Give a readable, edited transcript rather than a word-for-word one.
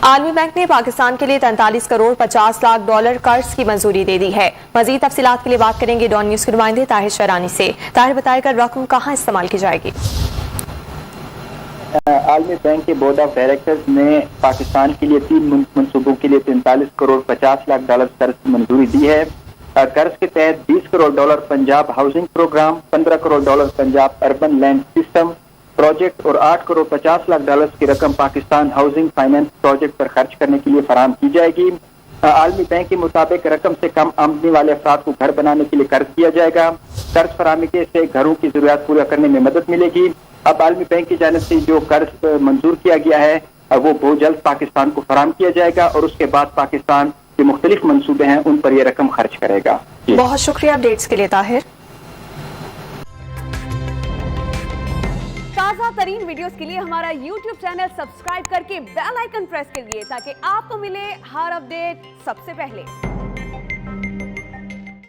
عالمی بینک نے پاکستان کے لیے 43 کروڑ 50 لاکھ ڈالر قرض کی منظوری دے دی ہے۔ مزید تفصیلات کے لیے بات کریں گے ڈان نیوز کے نمائندے طاہر شہرانی سے۔ طاہر، بتائے گا رقم کہاں استعمال کی جائے گی؟ عالمی بینک کے بورڈ آف ڈائریکٹرز نے پاکستان کے لیے 3 منصوبوں کے لیے 43 کروڑ 50 لاکھ ڈالر قرض کی منظوری دی ہے۔ قرض کے تحت 20 crore dollar Punjab housing programme, 15 crore dollar Punjab urban land system project اور 8 کروڑ 50 لاکھ ڈالر کی رقم پاکستان ہاؤسنگ فائنانس پروجیکٹ پر خرچ کرنے کے لیے فراہم کی جائے گی۔ عالمی بینک کے مطابق رقم سے کم آمدنی والے افراد کو گھر بنانے کے لیے قرض کیا جائے گا۔ قرض فراہمی سے گھروں کی ضروریات پورا کرنے میں مدد ملے گی۔ اب عالمی بینک کی جانب سے جو قرض منظور کیا گیا ہے وہ بہت جلد پاکستان کو فراہم کیا جائے گا اور اس کے بعد پاکستان کے مختلف منصوبے ہیں ان پر یہ رقم خرچ کرے گا۔ بہت شکریہ اپڈیٹس کے لیے طاہر۔ تازہ ترین ویڈیوز کے لیے ہمارا YouTube چینل سبسکرائب کر کے بیل آئیکن پریس کریے تاکہ آپ کو ملے ہر اپڈیٹ سب سے پہلے۔